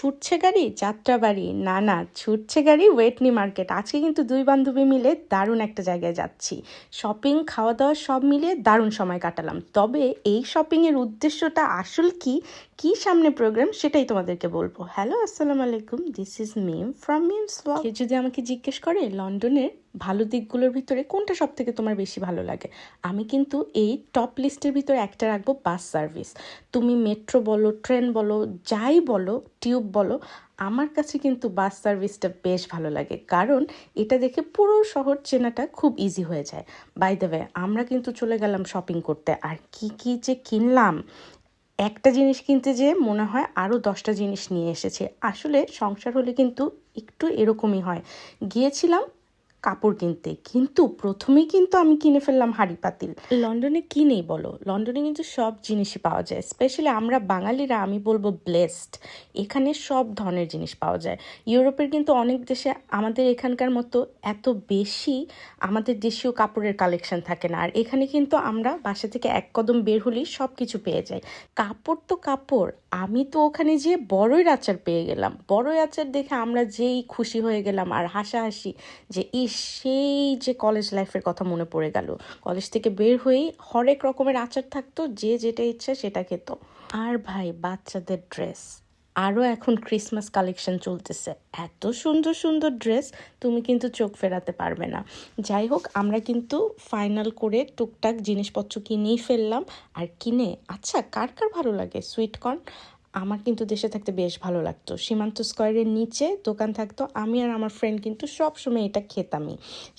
ছুটছে গাড়ি যাত্রাবাড়ি, না না ছুটছে গাড়ি ওয়েটনি মার্কেট। আজকে কিন্তু দুই বান্ধবী মিলে দারুণ একটা জায়গায় যাচ্ছি। শপিং খাওয়া দাওয়া সব মিলিয়ে দারুণ সময় কাটালাম। তবে এই শপিংয়ের উদ্দেশ্যটা আসল কি সামনে প্রোগ্রাম সেটাই তোমাদেরকে বলবো। হ্যালো, আসসালামু আলাইকুম, this is Mim from Mim's blog. কেউ যদি আমাকে জিজ্ঞেস করে লন্ডনের ভালো দিকগুলোর ভিতরে কোনটা সব থেকে তোমার বেশি ভালো লাগে, আমি কিন্তু এই টপ লিস্টের ভিতরে একটা রাখবো বাস সার্ভিস। তুমি মেট্রো বলো, ট্রেন বলো, যাই বলো, টিউব বলো, আমার কাছে কিন্তু বাস সার্ভিসটা বেশ ভালো লাগে, কারণ এটা দেখে পুরো শহর চেনাটা খুব ইজি হয়ে যায়। বাই দ্য ওয়ে, আমরা কিন্তু চলে গেলাম শপিং করতে, আর কি যে কিনলাম! একটা জিনিস কিনতে যে মনে হয় আরও 10টা জিনিস নিয়ে এসেছে। আসলে সংসার হলে কিন্তু একটু এরকমই হয়। গিয়েছিলাম কাপড় কিনতে, কিন্তু প্রথমেই কিন্তু আমি কিনে ফেললাম হাঁড়ি পাতিল। লন্ডনে কি নেই বলো, লন্ডনে কিন্তু সব জিনিসই পাওয়া যায়। স্পেশালি আমরা বাঙালিরা, আমি বলবো ব্লেসড, এখানে সব ধরনের জিনিস পাওয়া যায়। ইউরোপের কিন্তু অনেক দেশে আমাদের এখানকার মতো এত বেশি আমাদের দেশীয় কাপড়ের কালেকশন থাকে না, আর এখানে কিন্তু আমরা বাসা থেকে এক কদম বের হলেই সব কিছু পেয়ে যাই। কাপড় তো কাপড়, আমি তো ওখানে যেয়ে বড়ই আচার পেয়ে গেলাম। বড়ই আচার দেখে আমরা যেই খুশি হয়ে গেলাম, আর হাসাহাসি যে সেই যে কলেজ লাইফের কথা মনে পড়ে গেল। কলেজ থেকে বের হয়েই হরেক রকমের আচার থাকতো, যে যেটা ইচ্ছা সেটা খেত। আর ভাই, বাচ্চাদের ড্রেস, আরও এখন ক্রিসমাস কালেকশন চলতেছে, এত সুন্দর সুন্দর ড্রেস, তুমি কিন্তু চোখ ফেরাতে পারবে না। যাই হোক, আমরা কিন্তু ফাইনাল করে টুকটাক জিনিসপত্র কিনেই ফেললাম। আর কিনে, আচ্ছা, কার কার ভালো লাগে সুইটকর্ন? আমার কিন্তু দেশে থাকতে বেশ ভালো লাগতো। সীমান্ত স্কয়ারের নিচে দোকান থাকতো, আমি আর আমার ফ্রেন্ড কিন্তু সবসময় এটা খেতামই।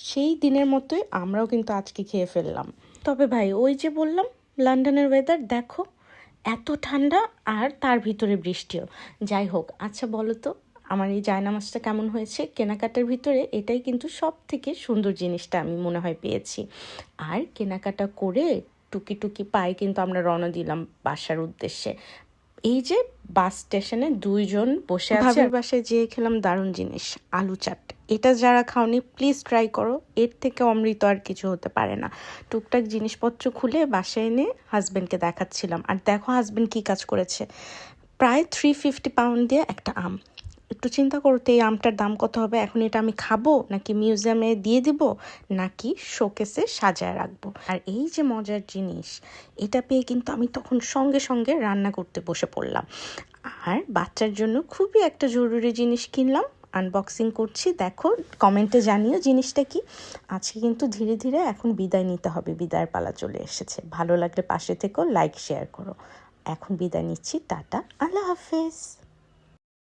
সেই দিনের মতোই আমরাও কিন্তু আজকে খেয়ে ফেললাম। তবে ভাই, ওই যে বললাম, লন্ডনের ওয়েদার দেখো, এত ঠান্ডা আর তার ভিতরে বৃষ্টিও। যাই হোক, আচ্ছা বলো তো, আমার এই জায়নামাজটা কেমন হয়েছে? কেনাকাটার ভিতরে এটাই কিন্তু সব থেকে সুন্দর জিনিসটা আমি মনে হয় পেয়েছি। আর কেনাকাটা করে টুকি পায়ে কিন্তু আমরা রওনা দিলাম বাসার উদ্দেশ্যে। এই যে বাস স্টেশনে দুইজন বসে আছে, ভাবির বাসায় যেয়ে খেলাম দারুণ জিনিস, আলু চাট। এটা যারা খাওনি প্লিজ ট্রাই করো, এর থেকে অমৃত আর কিছু হতে পারে না। টুকটাক জিনিসপত্র খুলে বাসায় এনে হাজব্যান্ডকে দেখাচ্ছিলাম, আর দেখো হাজব্যান্ড কি কাজ করেছে। প্রায় 350 পাউন্ড দিয়ে একটা আম। একটু চিন্তা করো তো, এই আমটার দাম কত হবে। এখন এটা আমি খাবো, নাকি মিউজিয়ামে দিয়ে দিব, নাকি শোকেসে সাজায় রাখবো? আর এই যে মজার জিনিস, এটা পেয়ে কিন্তু আমি তখন সঙ্গে সঙ্গে রান্না করতে বসে পড়লাম। আর বাচ্চার জন্য খুবই একটা জরুরি জিনিস কিনলাম, আনবক্সিং করছি। দেখো, কমেন্টে জানিও জিনিসটা কি। আজকে কিন্তু ধীরে ধীরে এখন বিদায় নিতে হবে, বিদায়ের পালা চলে এসেছে। ভালো লাগলে পাশে থেকো, লাইক শেয়ার করো। এখন বিদায় নিচ্ছি, টাটা, আল্লাহ হাফেজ।